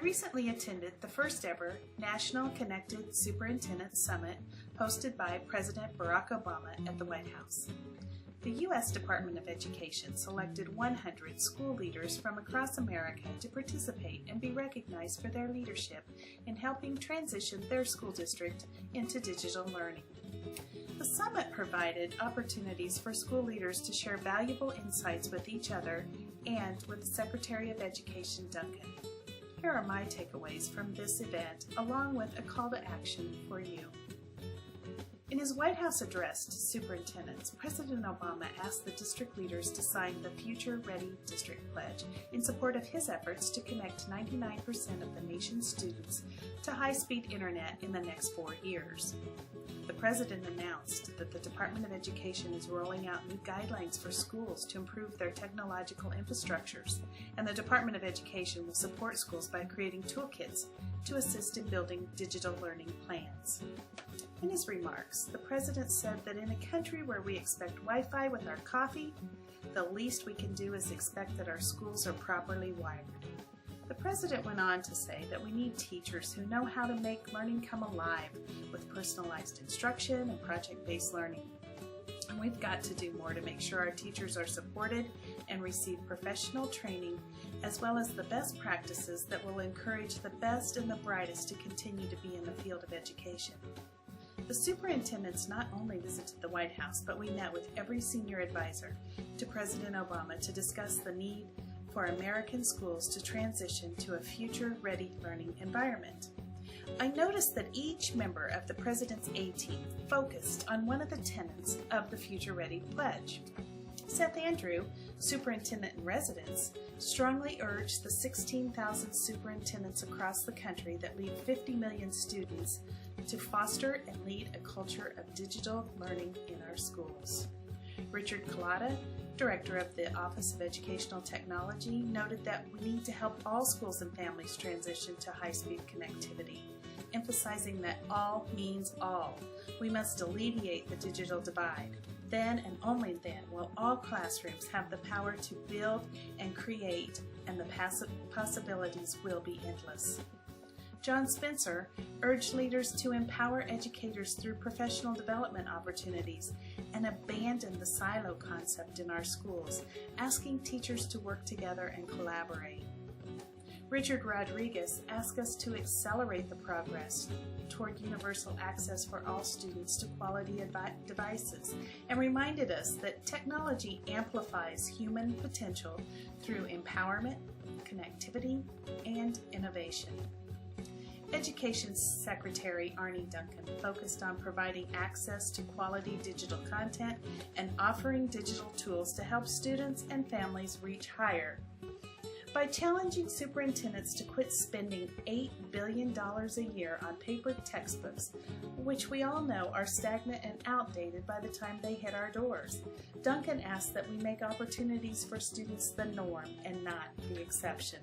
recently attended the first ever National Connected Superintendent Summit hosted by President Barack Obama at the White House. The U.S. Department of Education selected 100 school leaders from across America to participate and be recognized for their leadership in helping transition their school district into digital learning. The summit provided opportunities for school leaders to share valuable insights with each other and with Secretary of Education Duncan. Here are my takeaways from this event, along with a call to action for you. In his White House address to superintendents, President Obama asked the district leaders to sign the future-ready district pledge in support of his efforts to connect 99% of the nation's students to high-speed internet in the next 4 years. The President announced that the Department of Education is rolling out new guidelines for schools to improve their technological infrastructures, and the Department of Education will support schools by creating toolkits to assist in building digital learning plans. In his remarks, the President said that in a country where we expect Wi-Fi with our coffee, the least we can do is expect that our schools are properly wired. The President went on to say that we need teachers who know how to make learning come alive with personalized instruction and project-based learning. And we've got to do more to make sure our teachers are supported and receive professional training, as well as the best practices that will encourage the best and the brightest to continue to be in the field of education. The superintendents not only visited the White House, but we met with every senior advisor to President Obama to discuss the need for American schools to transition to a future-ready learning environment. I noticed that each member of the President's A-Team focused on one of the tenets of the Future Ready Pledge. Seth Andrew, superintendent in residence, strongly urged the 16,000 superintendents across the country that lead 50 million students to foster and lead a culture of digital learning in our schools. Richard Collada, director of the Office of Educational Technology, noted that we need to help all schools and families transition to high-speed connectivity, emphasizing that all means all. We must alleviate the digital divide. Then and only then will all classrooms have the power to build and create, and the possibilities will be endless. John Spencer urged leaders to empower educators through professional development opportunities and abandon the silo concept in our schools, asking teachers to work together and collaborate. Richard Rodriguez asked us to accelerate the progress toward universal access for all students to quality devices and reminded us that technology amplifies human potential through empowerment, connectivity, and innovation. Education Secretary Arne Duncan focused on providing access to quality digital content and offering digital tools to help students and families reach higher. By challenging superintendents to quit spending $8 billion a year on paper textbooks, which we all know are stagnant and outdated by the time they hit our doors, Duncan asked that we make opportunities for students the norm and not the exception.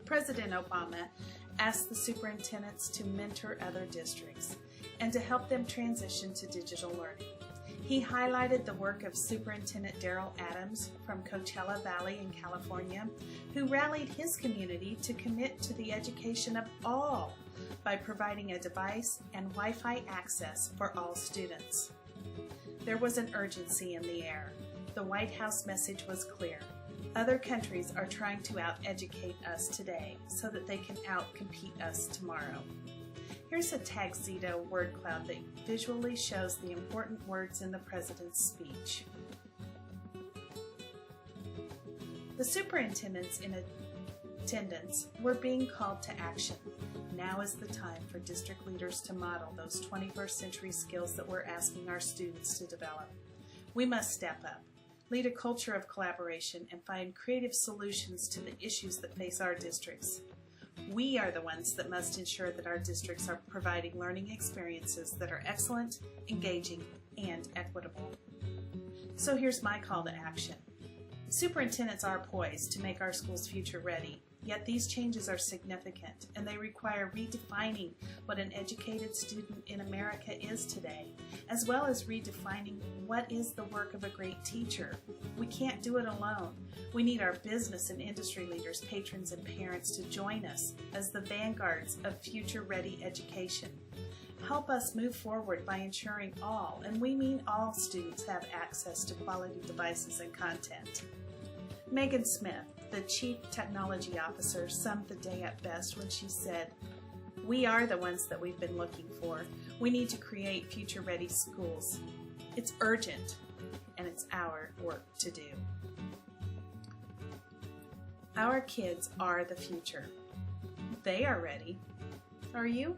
President Obama asked the superintendents to mentor other districts and to help them transition to digital learning. He highlighted the work of Superintendent Daryl Adams from Coachella Valley in California, who rallied his community to commit to the education of all by providing a device and Wi-Fi access for all students. There was an urgency in the air. The White House message was clear. Other countries are trying to out-educate us today so that they can out-compete us tomorrow. Here's a Tagxedo word cloud that visually shows the important words in the President's speech. The superintendents in attendance were being called to action. Now is the time for district leaders to model those 21st century skills that we're asking our students to develop. We must step up, lead a culture of collaboration, and find creative solutions to the issues that face our districts. We are the ones that must ensure that our districts are providing learning experiences that are excellent, engaging, and equitable. So here's my call to action. Superintendents are poised to make our schools future ready, yet these changes are significant and they require redefining what an educated student in America is today, as well as redefining what is the work of a great teacher. We can't do it alone. We need our business and industry leaders, patrons, and parents to join us as the vanguards of future-ready education. Help us move forward by ensuring all, and we mean all, students have access to quality devices and content. Megan Smith, the Chief Technology Officer, summed the day up best when she said, "We are the ones that we've been looking for. We need to create future-ready schools. It's urgent, and it's our work to do." Our kids are the future. They are ready. Are you?